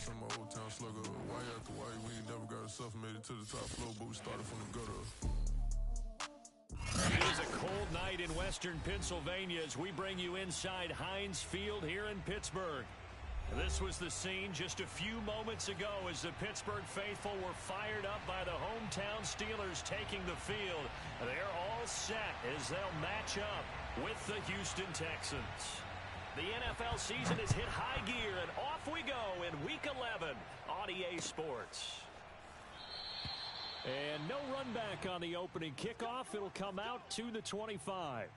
from my old town slugger. Why after why we ain't never got ourselves made it to the top floor, but we started from the gutter. It is a cold night in western Pennsylvania as we bring you inside Heinz Field here in Pittsburgh. This was the scene just a few moments ago as the Pittsburgh faithful were fired up by the hometown Steelers taking the field. They're all set as they'll match up with the Houston Texans. The NFL season has hit high gear, and off we go in Week 11 on EA Sports. And no run back on the opening kickoff. It'll come out to the 25.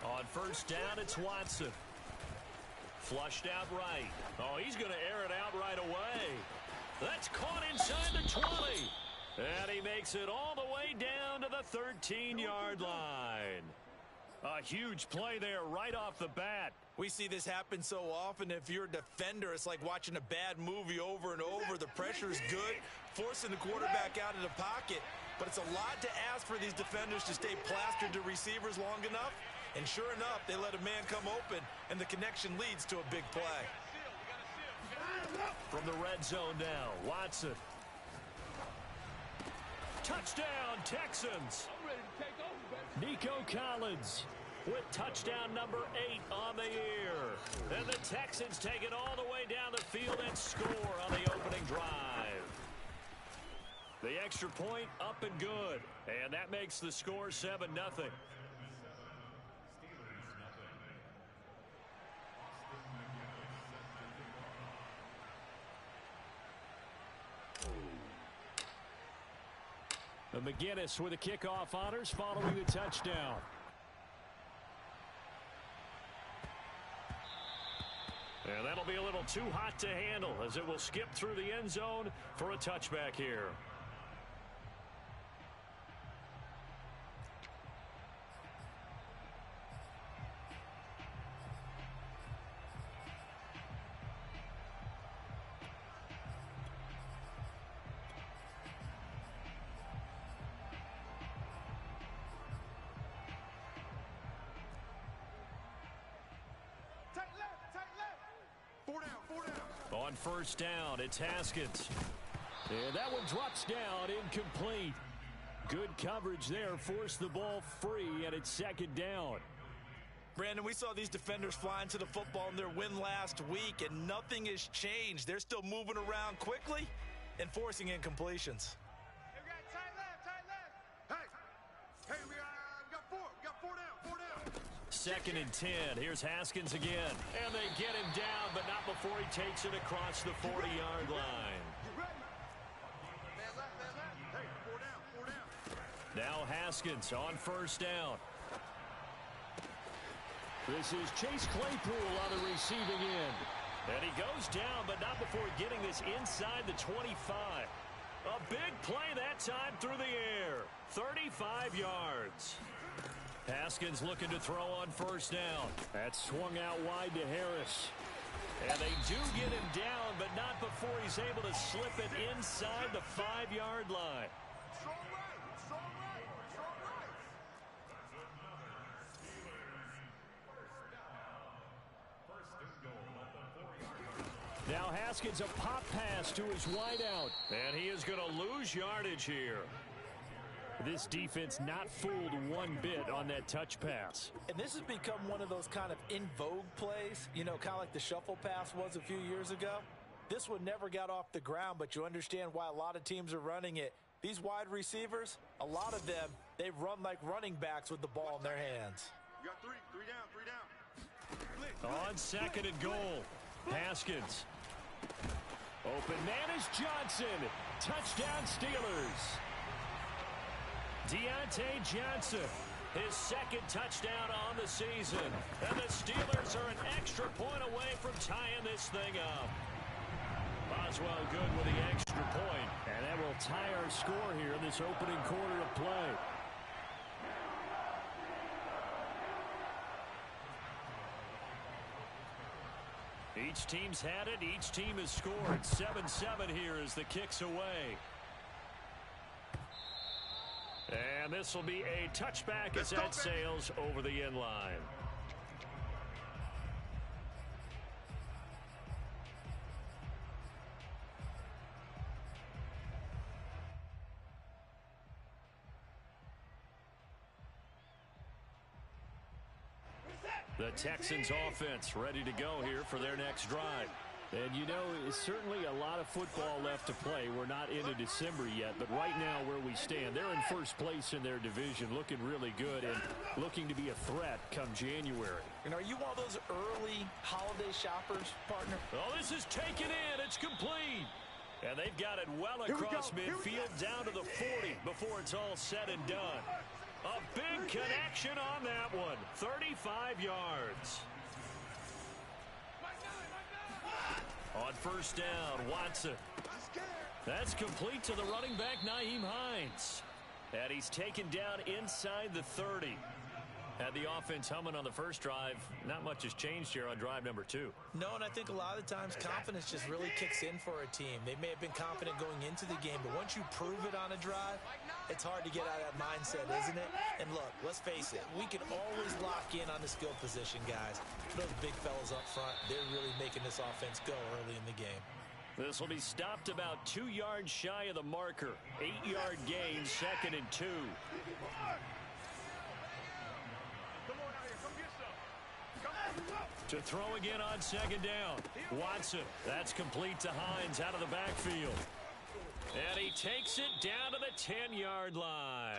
On first down, it's Watson. Flushed out right. Oh, he's going to air it out right away. That's caught inside the 20. And he makes it all the way down to the 13-yard line. A huge play there right off the bat. We see this happen so often. If you're a defender, it's like watching a bad movie over and over. The pressure is good, forcing the quarterback out of the pocket. But it's a lot to ask for these defenders to stay plastered to receivers long enough. And sure enough, they let a man come open, and the connection leads to a big play. From the red zone now, Watson. Touchdown, Texans. Nico Collins with touchdown number 8 on the year. And the Texans take it all the way down the field and score on the opening drive. The extra point up and good. And that makes the score 7-0. McGinnis with the kickoff honors following the touchdown. And that'll be a little too hot to handle as it will skip through the end zone for a touchback here. On first down, it's Haskins. And that one drops down, incomplete. Good coverage there, forced the ball free, and it's second down. Brandon, we saw these defenders flying to the football in their win last week, and nothing has changed. They're still moving around quickly and forcing incompletions. Hey, we got tight left. Hey, we got four down. Second and 10. Here's Haskins again. And they get him down, but not before he takes it across the 40-yard line. Hey, four down. Now Haskins on first down. This is Chase Claypool on the receiving end. And he goes down, but not before getting this inside the 25. A big play that time through the air. 35 yards. Haskins looking to throw on first down. That's swung out wide to Harris. And they do get him down, but not before he's able to slip it inside the 5-yard line. Strong right. Now Haskins, a pop pass to his wideout. And he is going to lose yardage here. This defense not fooled one bit on that touch pass. And this has become one of those kind of in vogue plays, you know, kind of like the shuffle pass was a few years ago. This one never got off the ground, but you understand why a lot of teams are running it. These wide receivers, a lot of them, they run like running backs with the ball in their hands. You got three down. On second and goal, Haskins. Open man is Johnson. Touchdown, Steelers. Deontay Johnson, his second touchdown on the season. And the Steelers are an extra point away from tying this thing up. Boswell good with the extra point. And that will tie our score here in this opening quarter of play. Each team's had it. Each team has scored. 7-7 here as the kick's away. And this will be a touchback as that sails over the end line. The Texans offense ready to go here for their next drive. And, you know, it's certainly a lot of football left to play. We're not into December yet, but right now where we stand, they're in first place in their division, looking really good and looking to be a threat come January. And are you one of those early holiday shoppers, partner? Oh, this is taken in. It's complete. And they've got it well across midfield down to the 40 before it's all said and done. A big connection on that one. 35 yards. On first down, Watson. That's complete to the running back, Nyheim Hines. And he's taken down inside the 30. Had the offense humming on the first drive. Not much has changed here on drive number 2. No, and I think a lot of the times confidence just really kicks in for a team. They may have been confident going into the game, but once you prove it on a drive, it's hard to get out of that mindset, isn't it? And look, let's face it, we can always lock in on the skill position, guys. Those big fellas up front, they're really making this offense go early in the game. This will be stopped about 2 yards shy of the marker. 8-yard gain, 2nd and 2. To throw again on second down. Watson. That's complete to Hines out of the backfield. And he takes it down to the 10-yard line.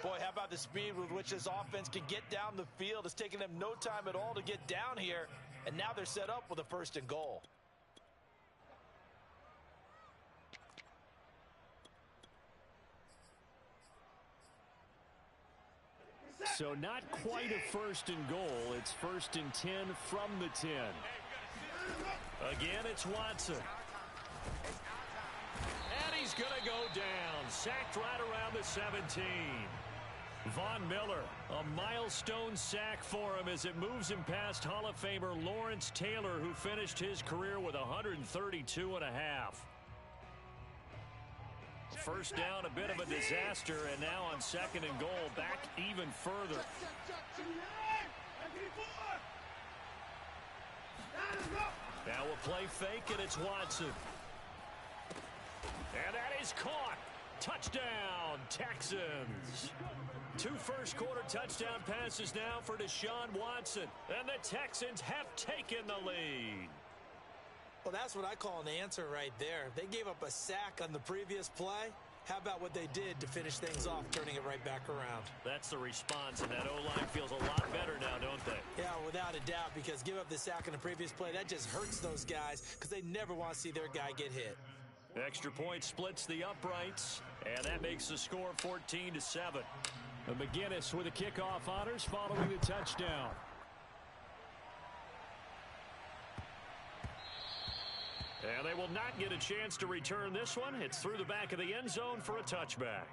Boy, how about the speed with which this offense can get down the field? It's taken them no time at all to get down here. And now they're set up with a 1st and goal. So not quite a 1st and goal. It's 1st and 10 from the 10. Again, it's Watson. And he's going to go down. Sacked right around the 17. Von Miller, a milestone sack for him as it moves him past Hall of Famer Lawrence Taylor, who finished his career with 132 and a half. First down, a bit of a disaster, and now on 2nd and goal, back even further. Now a play fake, and it's Watson. And that is caught. Touchdown, Texans. 2 first-quarter touchdown passes now for Deshaun Watson, and the Texans have taken the lead. Well, that's what I call an answer right there. They gave up a sack on the previous play. How about what they did to finish things off, turning it right back around? That's the response, and that O-line feels a lot better now, don't they? Yeah, without a doubt, because give up the sack on the previous play, that just hurts those guys because they never want to see their guy get hit. Extra point splits the uprights, and that makes the score 14-7. McGinnis with the kickoff honors following the touchdown. And they will not get a chance to return this one. It's through the back of the end zone for a touchback.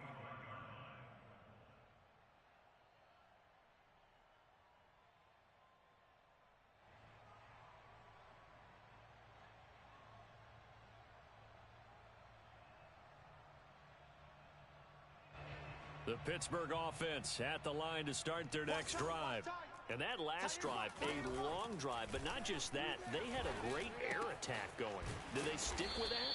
The Pittsburgh offense at the line to start their next drive. And that last drive, a long drive, but not just that. They had a great air attack going. Did they stick with that?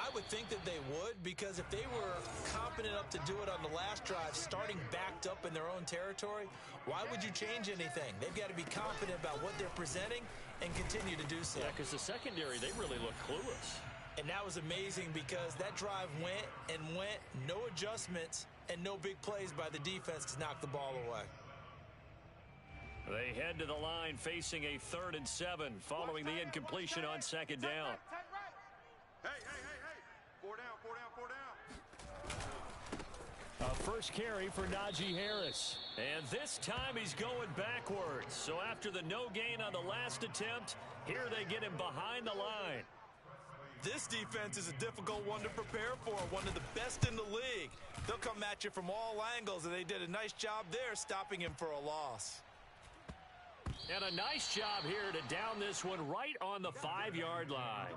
I would think that they would, because if they were confident enough to do it on the last drive, starting backed up in their own territory, why would you change anything? They've got to be confident about what they're presenting and continue to do so. Yeah, because the secondary, they really look clueless. And that was amazing because that drive went and went, no adjustments, and no big plays by the defense to knock the ball away. They head to the line facing a 3rd and 7 following the incompletion on 2nd down. Hey, 4 down, 4 First carry for Najee Harris. And this time he's going backwards. So after the no gain on the last attempt, here they get him behind the line. This defense is a difficult one to prepare for, one of the best in the league. They'll come at you from all angles, and they did a nice job there stopping him for a loss. And a nice job here to down this one right on the 5-yard line.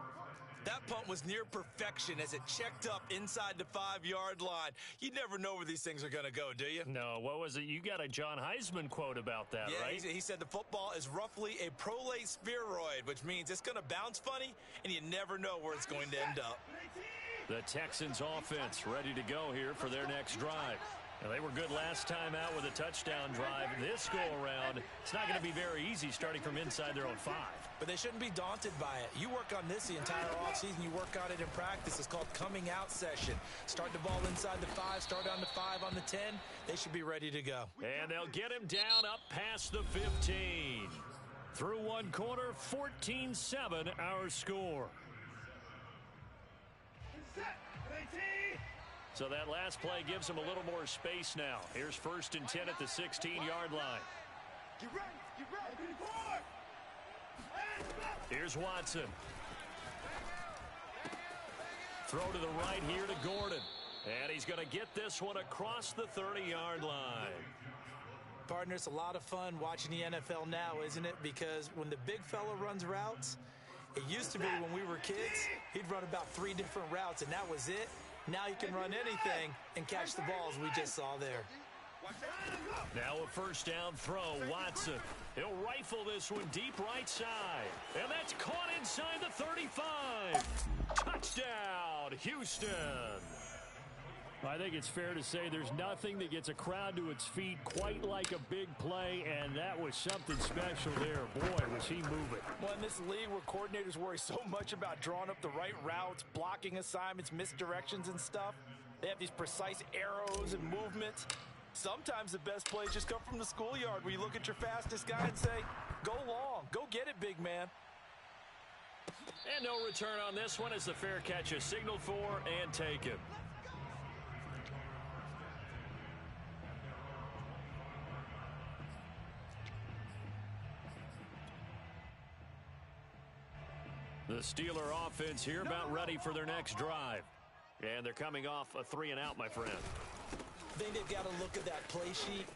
That punt was near perfection as it checked up inside the 5-yard line. You never know where these things are going to go, do you? No, what was it? You got a John Heisman quote about that, yeah, right? He said the football is roughly a prolate spheroid, which means it's going to bounce funny, and you never know where it's going to end up. The Texans offense ready to go here for their next drive. And they were good last time out with a touchdown drive. This go-around, it's not going to be very easy starting from inside their own 5. But they shouldn't be daunted by it. You work on this the entire offseason. You work on it in practice. It's called coming out session. Start the ball inside the 5, start on the 5, on the 10. They should be ready to go. And they'll get him down up past the 15. Through one quarter, 14-7 our score. So that last play gives him a little more space now. Here's 1st and 10 at the 16-yard line. Get ready, get ready. Here's Watson. Throw to the right here to Gordon. And he's going to get this one across the 30-yard line. Partner, it's a lot of fun watching the NFL now, isn't it? Because when the big fella runs routes, it used to be when we were kids, he'd run about 3 different routes, and that was it. Now he can run anything and catch the balls we just saw there. Now a first down throw, Watson. He'll rifle this one deep right side. And that's caught inside the 35. Touchdown, Houston. I think it's fair to say there's nothing that gets a crowd to its feet quite like a big play, and that was something special there. Boy, was he moving. Well, in this league where coordinators worry so much about drawing up the right routes, blocking assignments, misdirections and stuff, they have these precise arrows and movements. Sometimes the best plays just come from the schoolyard where you look at your fastest guy and say, go long, go get it, big man. And no return on this one as the fair catch is signaled for and taken. The Steeler offense here about ready for their next drive. And they're coming off a 3-and-out, my friend. I think they've got to look at that play sheet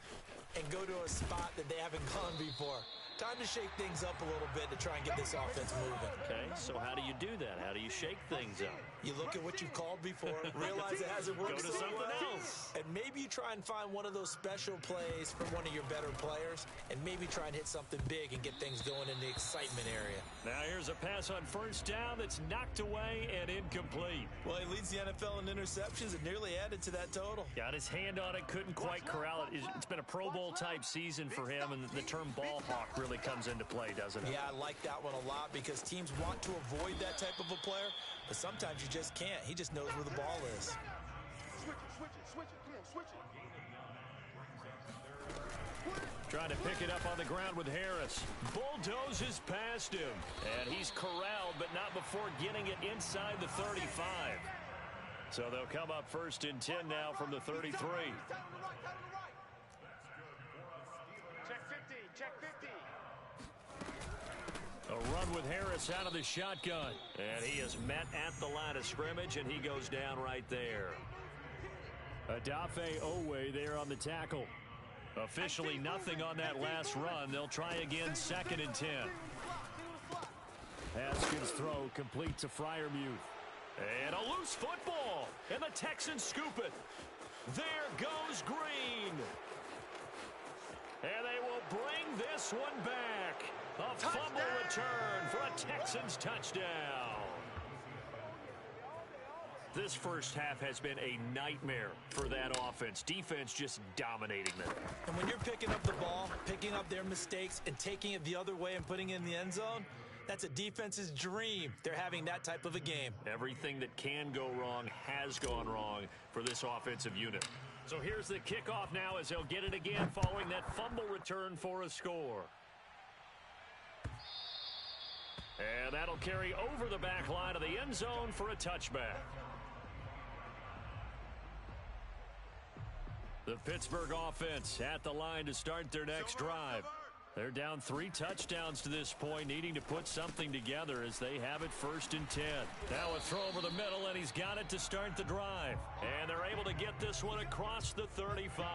and go to a spot that they haven't gone before. Time to shake things up a little bit to try and get this offense moving. Okay, so how do you do that? How do you shake things up? You look at what you've called before, realize it hasn't worked. Go to something else. And maybe you try and find one of those special plays from one of your better players, and maybe try and hit something big and get things going in the excitement area. Now here's a pass on first down that's knocked away and incomplete. Well, he leads the NFL in interceptions and nearly added to that total. Got his hand on it, couldn't quite corral it. It's been a Pro Bowl-type season for him, and the term ball hawk really comes into play, doesn't it? Yeah, I like that one a lot because teams want to avoid that type of a player, but sometimes you just can't. He just knows where the ball is. Switch it, come on, switch it. Trying to pick it up on the ground with Harris. Bulldozes past him. And he's corralled, but not before getting it inside the 35. So they'll come up 1st and 10 now from the 33. Check 50, check 50. A run with Harris out of the shotgun. And he is met at the line of scrimmage, and he goes down right there. Adafe Owe there on the tackle. Officially nothing on that last run. They'll try again 2nd and 10. Haskins' throw complete to Freiermuth. And a loose football. And the Texans scoop it. There goes Green. And they will bring this one back. A fumble return for a Texans touchdown. This first half has been a nightmare for that offense. Defense just dominating them. And when you're picking up the ball, picking up their mistakes, and taking it the other way and putting it in the end zone, that's a defense's dream. They're having that type of a game. Everything that can go wrong has gone wrong for this offensive unit. So here's the kickoff now as they'll get it again following that fumble return for a score. And that'll carry over the back line of the end zone for a touchback. The Pittsburgh offense at the line to start their next drive. They're down 3 touchdowns to this point, needing to put something together as they have it 1st and 10. Now a throw over the middle, and he's got it to start the drive. And they're able to get this one across the 35.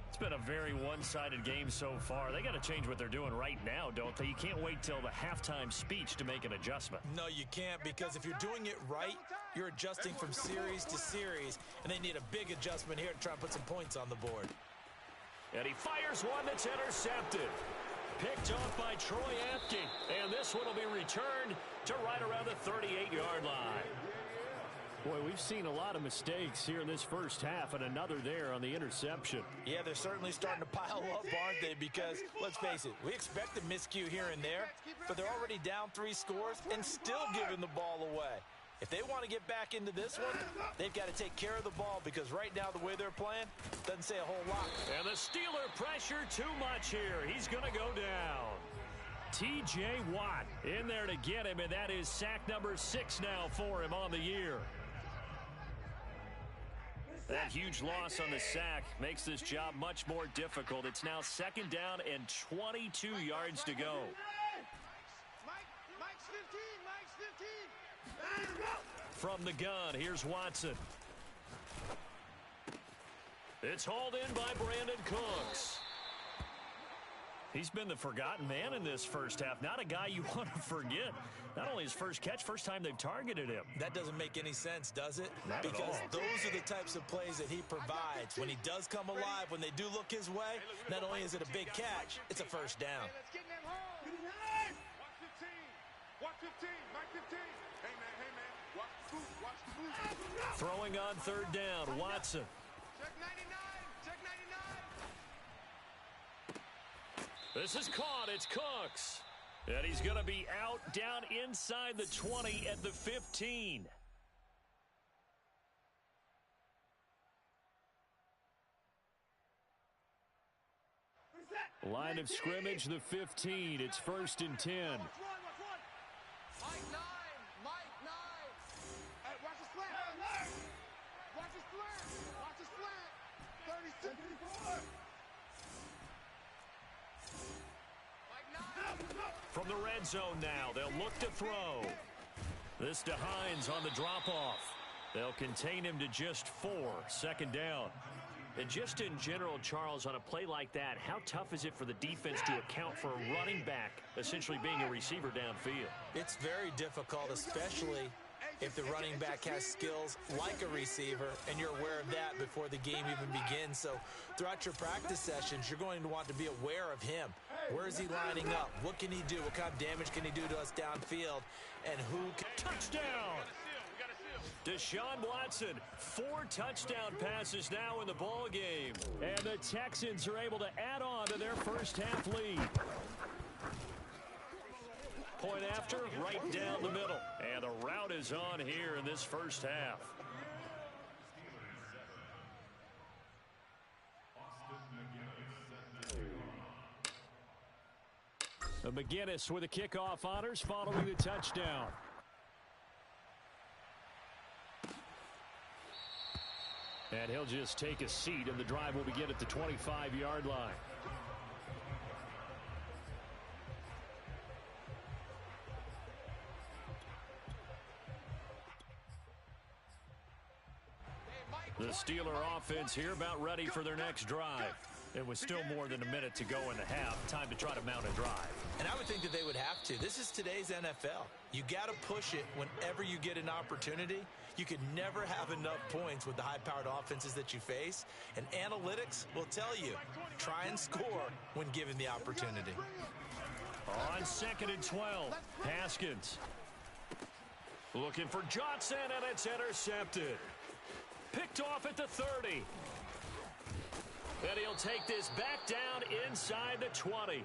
It's been a very one-sided game so far. They got to change what they're doing right now, don't they? You can't wait till the halftime speech to make an adjustment. No, you can't, because if you're doing it right, you're adjusting from series to series, and they need a big adjustment here to try and put some points on the board. And he fires one that's intercepted. Picked off by Troy Apke. And this one will be returned to right around the 38-yard line. Boy, we've seen a lot of mistakes here in this first half, and another there on the interception. Yeah, they're certainly starting to pile up, aren't they? Because, let's face it, we expect a miscue here and there, but they're already down 3 scores and still giving the ball away. If they want to get back into this one, they've got to take care of the ball, because right now the way they're playing doesn't say a whole lot. And the Steeler pressure too much here. He's going to go down. T.J. Watt in there to get him, and that is sack number 6 now for him on the year. That huge loss on the sack makes this job much more difficult. It's now 2nd down and 22 yards to go. Mike's 15, Mike's 15. From the gun, here's Watson. It's hauled in by Brandon Cooks. He's been the forgotten man in this first half. Not a guy you want to forget. Not only his first catch, first time they've targeted him. That doesn't make any sense, does it? Not at because all. those are the types of plays that he provides. When he does come alive, when they do look his way, not only is it a big catch, it's a first down. Hey, let's get in that hole. Watch 15. Watch 15. Mike 15. Hey, man. Watch the boot. Watch the boot. Throwing on 3rd down, Watson. Check 99. Check 99. This is caught. It's Cooks. And he's going to be out down inside the 20 at the 15. Line of scrimmage, the 15. It's 1st and 10. Watch one. Mike 9. Mike 9. Hey, watch the slant. Watch the slant. Watch the slant. 36. Mike 9. From the red zone now, they'll look to throw. This to Hines on the drop-off. They'll contain him to just 4, 2nd down. And just in general, Charles, on a play like that, how tough is it for the defense to account for a running back essentially being a receiver downfield? It's very difficult, especially if the running back has skills like a receiver, and you're aware of that before the game even begins. So throughout your practice sessions, you're going to want to be aware of him. Where is he lining up? What can he do? What kind of damage can he do to us downfield? And who can... Touchdown! Deshaun Watson, 4 touchdown passes now in the ball game. And the Texans are able to add on to their first half lead. Point after, right down the middle. And the route is on here in this first half. McGinnis with the kickoff honors following the touchdown. And he'll just take a seat, and the drive will begin at the 25-yard line. The Steeler offense here about ready for their next drive. It was still more than a minute to go in the half. Time to try to mount a drive. And I would think that they would have to. This is today's NFL. You got to push it whenever you get an opportunity. You could never have enough points with the high-powered offenses that you face. And analytics will tell you, try and score when given the opportunity. On 2nd and 12, Haskins. Looking for Johnson, and it's intercepted. Picked off at the 30. And he'll take this back down inside the 20.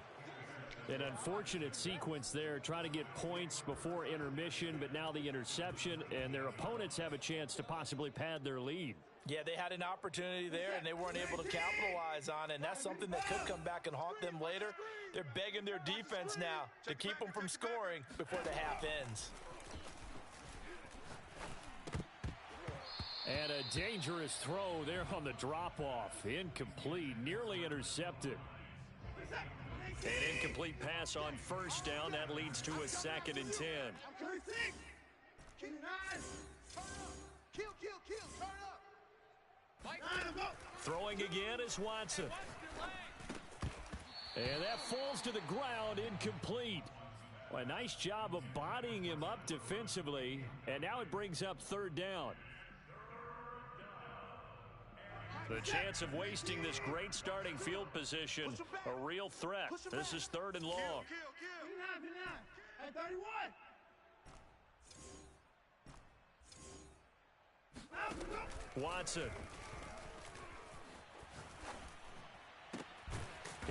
An unfortunate sequence there, trying to get points before intermission, but now the interception, and their opponents have a chance to possibly pad their lead. Yeah, they had an opportunity there, and they weren't able to capitalize on it, and that's something that could come back and haunt them later. They're begging their defense now to keep them from scoring before the half ends. And a dangerous throw there on the drop-off. Incomplete, nearly intercepted. An incomplete pass on first down. That leads to a 2nd and 10. Turn up. Throwing again is Watson. And that falls to the ground, incomplete. Well, a nice job of bodying him up defensively. And now it brings up 3rd down. The chance of wasting this great starting field position, a real threat. This is 3rd and long. At 31. Watson.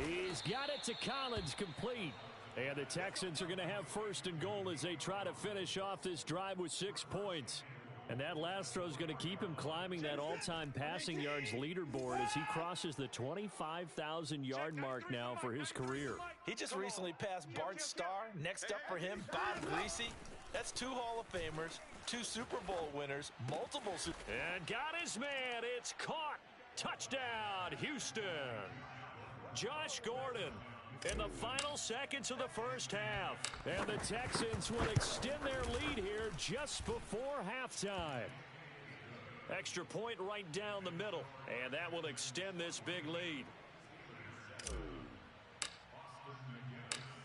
He's got it to Collins, complete. And the Texans are going to have 1st and goal as they try to finish off this drive with 6 points. And that last throw is going to keep him climbing that all-time passing yards leaderboard as he crosses the 25,000-yard mark now for his career. He just recently passed Bart Starr. Next up for him, Bob Greasy. That's 2 Hall of Famers, 2 Super Bowl winners, multiple Super Bowl. And got his man. It's caught. Touchdown, Houston. Josh Gordon in the final seconds of the first half. And the Texans will extend their lead here just before halftime. Extra point right down the middle. And that will extend this big lead.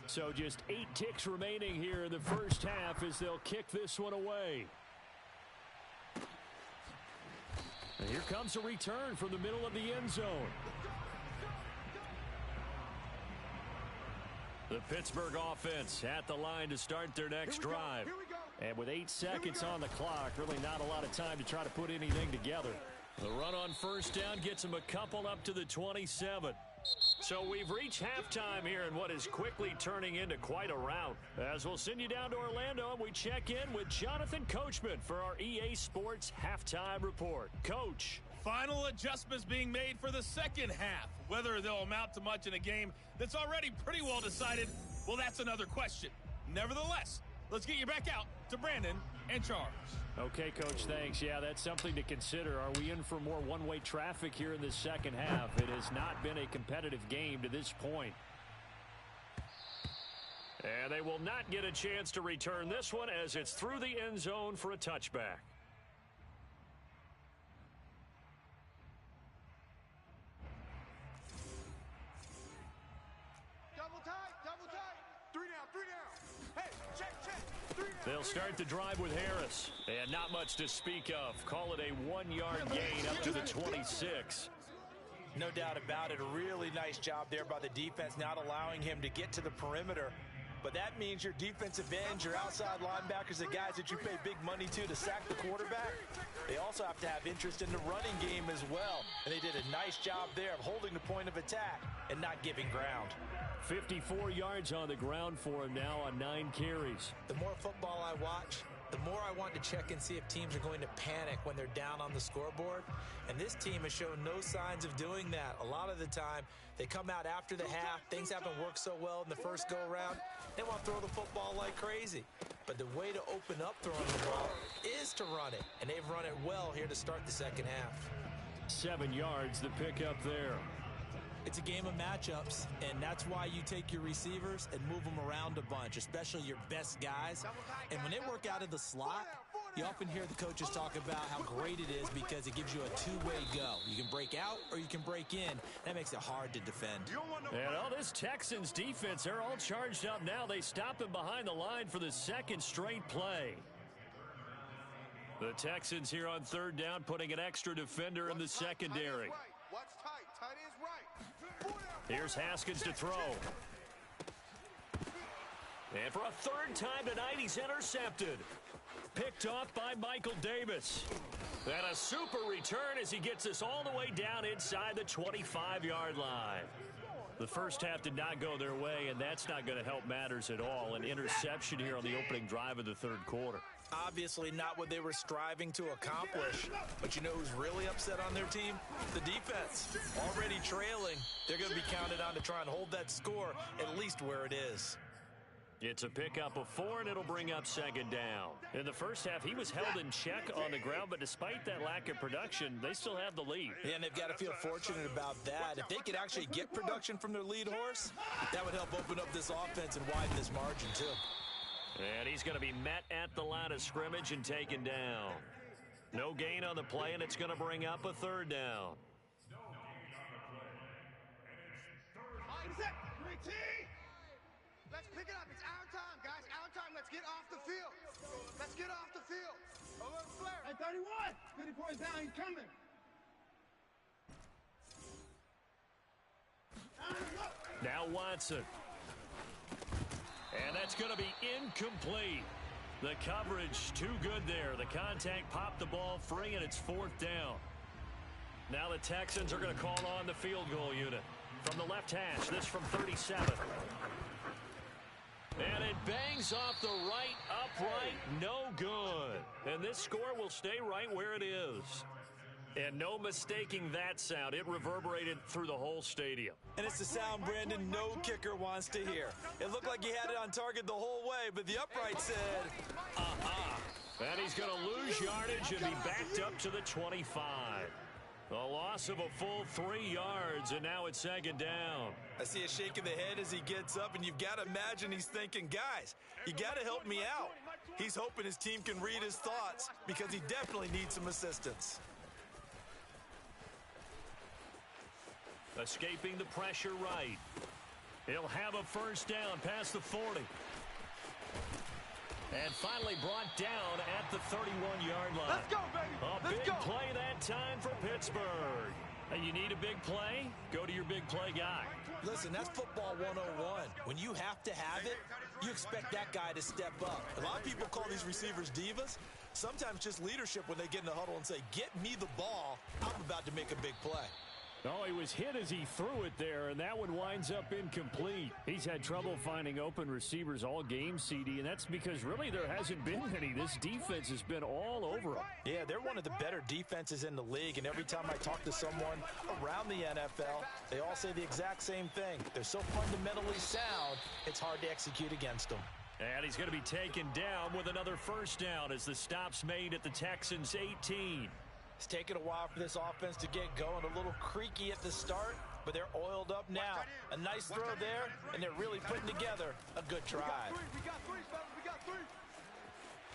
So just 8 ticks remaining here in the first half as they'll kick this one away. And here comes a return from the middle of the end zone. The Pittsburgh offense at the line to start their next drive. And with 8 seconds on the clock, really not a lot of time to try to put anything together. The run on first down gets them a couple up to the 27. So we've reached halftime here in what is quickly turning into quite a rout. As we'll send you down to Orlando and we check in with Jonathan Coachman for our EA Sports Halftime Report. Coach. Final adjustments being made for the second half. Whether they'll amount to much in a game that's already pretty well decided, well, that's another question. Nevertheless, let's get you back out to Brandon and Charles. Okay, Coach, thanks. Yeah, that's something to consider. Are we in for more one-way traffic here in the second half? It has not been a competitive game to this point. And they will not get a chance to return this one as it's through the end zone for a touchback. They'll start the drive with Harris. And not much to speak of. Call it a 1-yard gain up to the 26. No doubt about it. A really nice job there by the defense, not allowing him to get to the perimeter. But that means your defensive ends, your outside linebackers, the guys that you pay big money to sack the quarterback, they also have to have interest in the running game as well. And they did a nice job there of holding the point of attack and not giving ground. 54 yards on the ground for him now on 9 carries. The more football I watch, the more I want to check and see if teams are going to panic when they're down on the scoreboard. And this team has shown no signs of doing that. A lot of the time, they come out after the half. Things haven't worked so well in the first go-around. They want to throw the football like crazy. But the way to open up throwing the ball is to run it. And they've run it well here to start the second half. 7 yards, the pickup there. It's a game of matchups, and that's why you take your receivers and move them around a bunch, especially your best guys. And when they work out of the slot, you often hear the coaches talk about how great it is because it gives you a two-way go. You can break out or you can break in. That makes it hard to defend. And all this Texans defense, they're all charged up now. They stop him behind the line for the second straight play. The Texans here on third down, putting an extra defender in the secondary. Here's Haskins to throw. And for a third time tonight, he's intercepted. Picked off by Michael Davis. And a super return as he gets us all the way down inside the 25-yard line. The first half did not go their way, and that's not going to help matters at all. An interception here on the opening drive of the third quarter. Obviously not what they were striving to accomplish. But you know who's really upset on their team? The defense. Already trailing. They're going to be counted on to try and hold that score at least where it is. It's a pickup of 4, and it'll bring up second down. In the first half, he was held in check on the ground, but despite that lack of production, they still have the lead. Yeah, and they've got to feel fortunate about that. If they could actually get production from their lead horse, that would help open up this offense and widen this margin, too. And he's going to be met at the line of scrimmage and taken down. No gain on the play, and it's going to bring up a third down. Let's pick it up. It's our time, guys. Our time. Let's get off the field. Let's get off the field. A little flare. Hey, 31. 50 points down. He's coming. Now Watson. And that's going to be incomplete. The coverage too good there. The contact popped the ball free, and it's 4th down. Now the Texans are going to call on the field goal unit. From the left hash, this from 37. And it bangs off the right upright. No good. And this score will stay right where it is. And no mistaking that sound. It reverberated through the whole stadium. And it's the sound, Brandon, no kicker wants to hear. It looked like he had it on target the whole way, but the upright said, And he's going to lose yardage and be backed up to the 25. A loss of a full 3 yards, and now it's second down. I see a shake of the head as he gets up, and you've got to imagine he's thinking, guys, you got to help me out. He's hoping his team can read his thoughts because he definitely needs some assistance. Escaping the pressure right. He'll have a first down past the 40. And finally brought down at the 31-yard line. Let's go, baby. A big play that time for Pittsburgh. And you need a big play? Go to your big play guy. Listen, that's football 101. When you have to have it, you expect that guy to step up. A lot of people call these receivers divas. Sometimes just leadership when they get in the huddle and say, get me the ball. I'm about to make a big play. Oh, he was hit as he threw it there, and that one winds up incomplete. He's had trouble finding open receivers all game, CD, and that's because really there hasn't been any. This defense has been all over them. Yeah, they're one of the better defenses in the league, and every time I talk to someone around the NFL, they all say the exact same thing. They're so fundamentally sound, it's hard to execute against them. And he's going to be taken down with another first down as the stop's made at the Texans' 18. It's taken a while for this offense to get going. A little creaky at the start, but they're oiled up now. A nice throw there, and they're really putting together a good drive. We got three, fellas. We got three.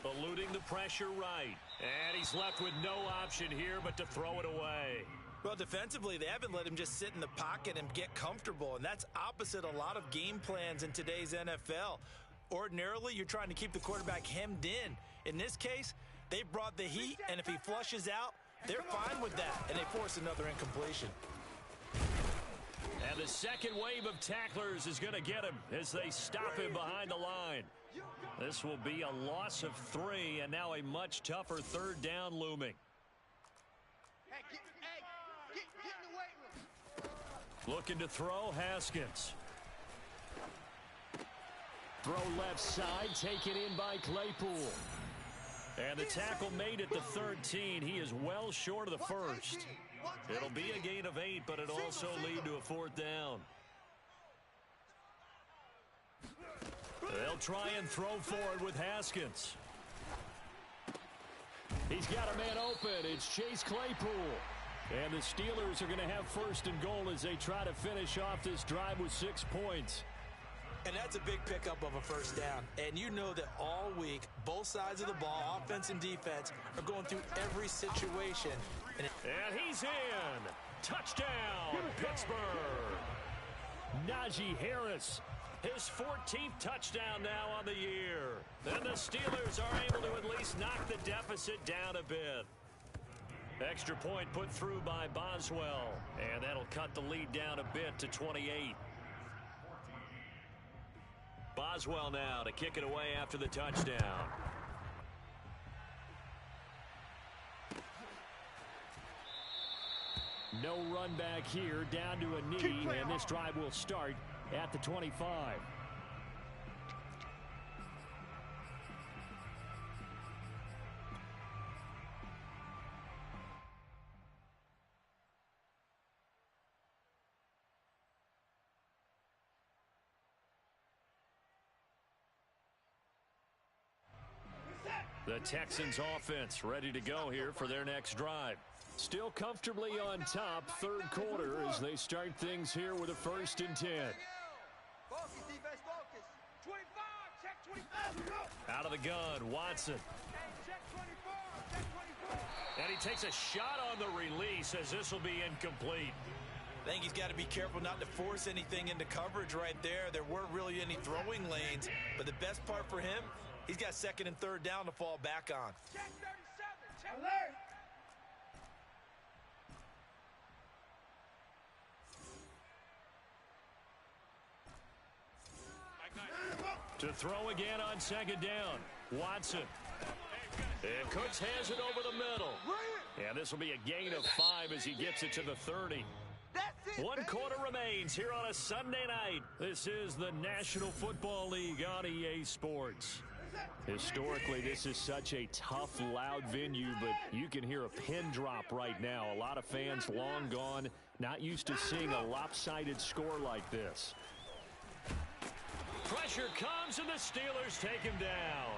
Eluding the pressure right. And he's left with no option here but to throw it away. Well, defensively, they haven't let him just sit in the pocket and get comfortable, and that's opposite a lot of game plans in today's NFL. Ordinarily, you're trying to keep the quarterback hemmed in. In this case, they brought the heat, and if he flushes out, they're fine with that, and they force another incompletion. And the second wave of tacklers is going to get him as they stop him behind the line. This will be a loss of 3, and now a much tougher third down looming. Hey, get in the weight room. Looking to throw, Haskins. Throw left side, taken in by Claypool. And the tackle made at the 13. He is well short of the first. It'll be a gain of 8, but it'll also lead to a 4th down. They'll try and throw forward with Haskins. He's got a man open. It's Chase Claypool. And the Steelers are going to have first and goal as they try to finish off this drive with 6 points. And that's a big pickup of a first down. And you know that all week, both sides of the ball, offense and defense, are going through every situation. And he's in. Touchdown, Pittsburgh. Najee Harris, his 14th touchdown now on the year. And the Steelers are able to at least knock the deficit down a bit. Extra point put through by Boswell. And that'll cut the lead down a bit to 28. Boswell now to kick it away after the touchdown. No run back here, down to a knee, and this drive will start at the 25. The Texans offense ready to go here for their next drive. Still comfortably on top, third quarter, as they start things here with a 1st and 10. Focus, defense, focus. 25, check 25. Out of the gun, Watson. Hey, check 24, check 24. And he takes a shot on the release as this will be incomplete. I think he's got to be careful not to force anything into coverage right there. There weren't really any throwing lanes, but the best part for him, he's got 2nd and 3rd down to fall back on. Check 37, check. Alert. To throw again on 2nd down, Watson. And Cooks has it over the middle. And this will be a gain of 5 as he gets it to the 30. That's it, 1 baby. quarter remains here on a Sunday night. This is the National Football League on EA Sports. Historically, this is such a tough, loud venue, but you can hear a pin drop right now. A lot of fans long gone, not used to seeing a lopsided score like this. Pressure comes, and the Steelers take him down.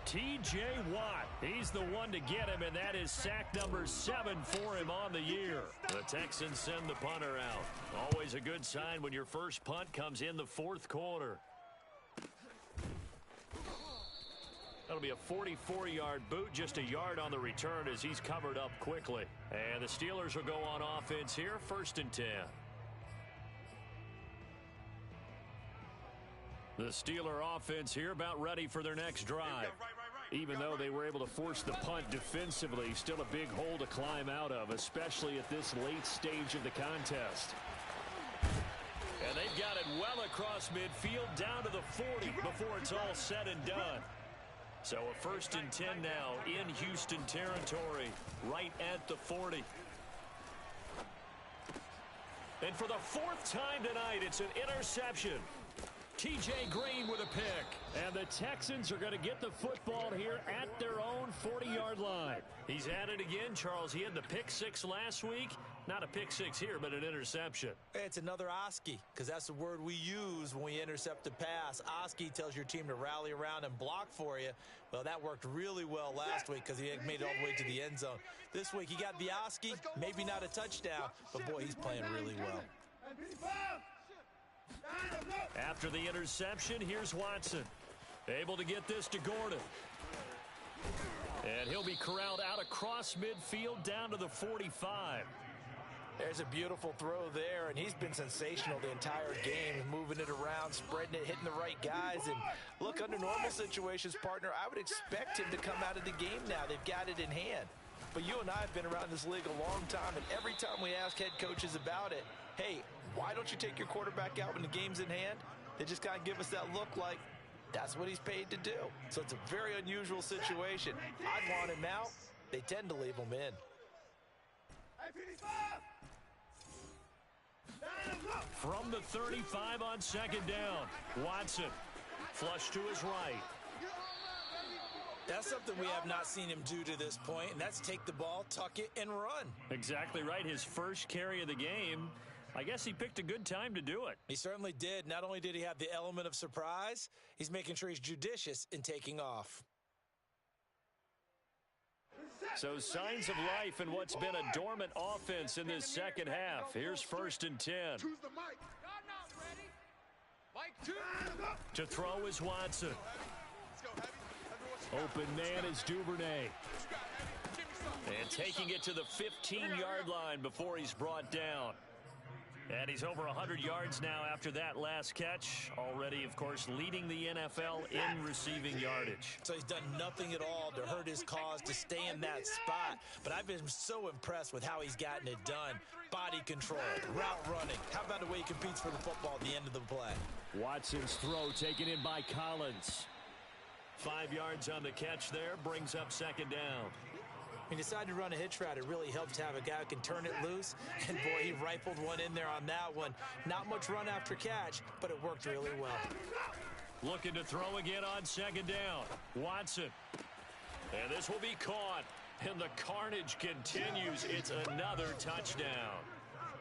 T.J. Watt, he's the one to get him, and that is sack number 7 for him on the year. The Texans send the punter out. Always a good sign when your first punt comes in the 4th quarter. That'll be a 44-yard boot, just a yard on the return as he's covered up quickly. And the Steelers will go on offense here, 1st and 10. The Steeler offense here about ready for their next drive. Even though they were able to force the punt defensively, still a big hole to climb out of, especially at this late stage of the contest. And they've got it well across midfield down to the 40 before it's all said and done. So a 1st and 10 now in Houston territory, right at the 40. And for the 4th time tonight, it's an interception. T.J. Green with a pick. And the Texans are going to get the football here at their own 40-yard line. He's at it again, Charles. He had the pick 6 last week. Not a pick 6 here, but an interception. It's another Oski, because that's the word we use when we intercept a pass. Oski tells your team to rally around and block for you. Well, that worked really well last week because he made it all the way to the end zone. This week, he got the Oski, maybe not a touchdown, but boy, he's playing really well. After the interception, here's Watson. Able to get this to Gordon. And he'll be corralled out across midfield down to the 45. There's a beautiful throw there, and he's been sensational the entire game, moving it around, spreading it, hitting the right guys. And look, under normal situations, partner, I would expect him to come out of the game now. They've got it in hand. But you and I have been around this league a long time, and every time we ask head coaches about it, hey, why don't you take your quarterback out when the game's in hand? They just kind of give us that look like that's what he's paid to do. So it's a very unusual situation. I'd want him out. They tend to leave him in. From the 35 on 2nd down, Watson flush to his right. That's something we have not seen him do to this point, and that's take the ball, tuck it, and run. Exactly right. His first carry of the game. I guess he picked a good time to do it. He certainly did. Not only did he have the element of surprise, he's making sure he's judicious in taking off. So signs of life in what's been a dormant offense in this second half. Here's 1st and 10. Choose the mic. God, not ready. Mike 2. To throw is Watson. Let's go, heavy. Open man is Duvernay. And taking it to the 15-yard line before he's brought down. And he's over 100 yards now after that last catch. Already, of course, leading the NFL in receiving yardage. So he's done nothing at all to hurt his cause, to stay in that spot. But I've been so impressed with how he's gotten it done. Body control, route running. How about the way he competes for the football at the end of the play? Watson's throw taken in by Collins. 5 yards on the catch there, brings up 2nd down. He decided to run a hitch route. It really helped to have a guy who can turn it loose. And, boy, he rifled one in there on that one. Not much run after catch, but it worked really well. Looking to throw again on 2nd down. Watson. And this will be caught. And the carnage continues. It's another touchdown.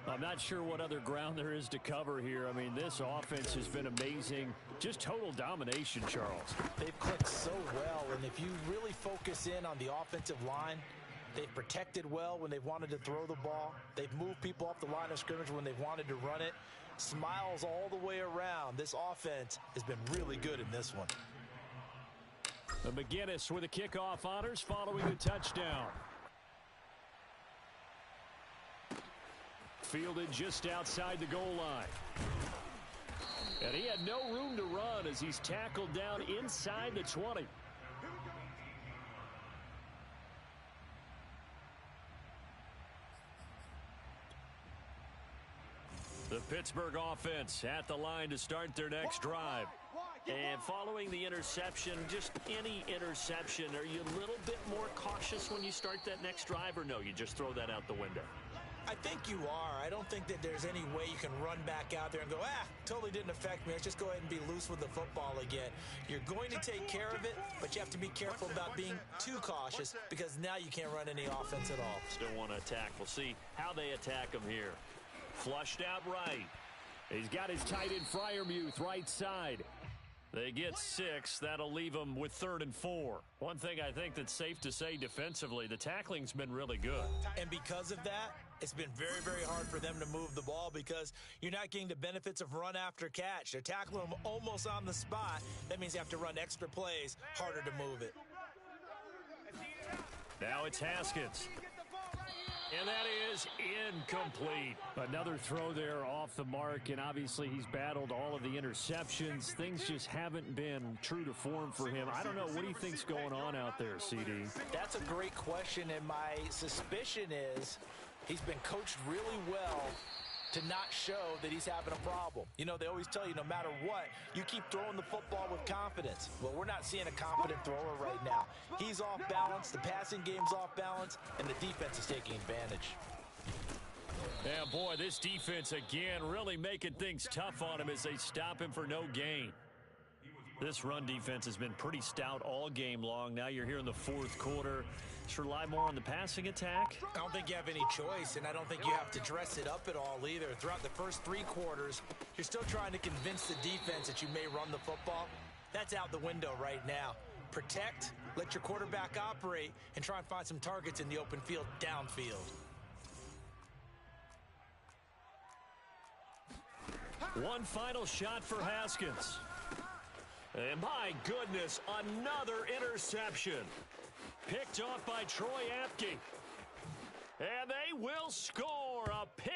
I'm not sure what other ground there is to cover here. I mean, this offense has been amazing. Just total domination, Charles. They've clicked so well, and if you really focus in on the offensive line, they've protected well when they've wanted to throw the ball. They've moved people off the line of scrimmage when they've wanted to run it. Smiles all the way around. This offense has been really good in this one. McGinnis with the kickoff honors following the touchdown. Fielded just outside the goal line. And he had no room to run as he's tackled down inside the 20. The Pittsburgh offense at the line to start their next drive. And following the interception, just any interception, are you a little bit more cautious when you start that next drive, or no, you just throw that out the window? I think you are. I don't think that there's any way you can run back out there and go, totally didn't affect me. Let's just go ahead and be loose with the football again. You're going to take care of it, but you have to be careful about being too cautious because now you can't run any offense at all. Still want to attack. We'll see how they attack him here. Flushed out right. He's got his tight end Freiermuth right side. They get 6. That'll leave them with 3rd and 4. One thing I think that's safe to say defensively, the tackling's been really good. And because of that, it's been very, very hard for them to move the ball because you're not getting the benefits of run after catch. They're tackling them almost on the spot. That means you have to run extra plays, harder to move it. Now it's Haskins. And that is incomplete. Another throw there off the mark, and obviously he's battled all of the interceptions. Things just haven't been true to form for him. I don't know. What do you think's going on out there, CD? That's a great question, and my suspicion is he's been coached really well to not show that he's having a problem. You know, they always tell you no matter what, you keep throwing the football with confidence. Well, we're not seeing a confident thrower right now. He's off balance, the passing game's off balance, and the defense is taking advantage. Yeah, boy, this defense again really making things tough on him as they stop him for no gain. This run defense has been pretty stout all game long. Now you're here in the 4th quarter. Just rely more on the passing attack. I don't think you have any choice, and I don't think you have to dress it up at all either. Throughout the first 3 quarters, you're still trying to convince the defense that you may run the football. That's out the window right now. Protect, let your quarterback operate, and try and find some targets in the open field downfield. One final shot for Haskins. And my goodness, another interception. Picked off by Troy Apke. And they will score.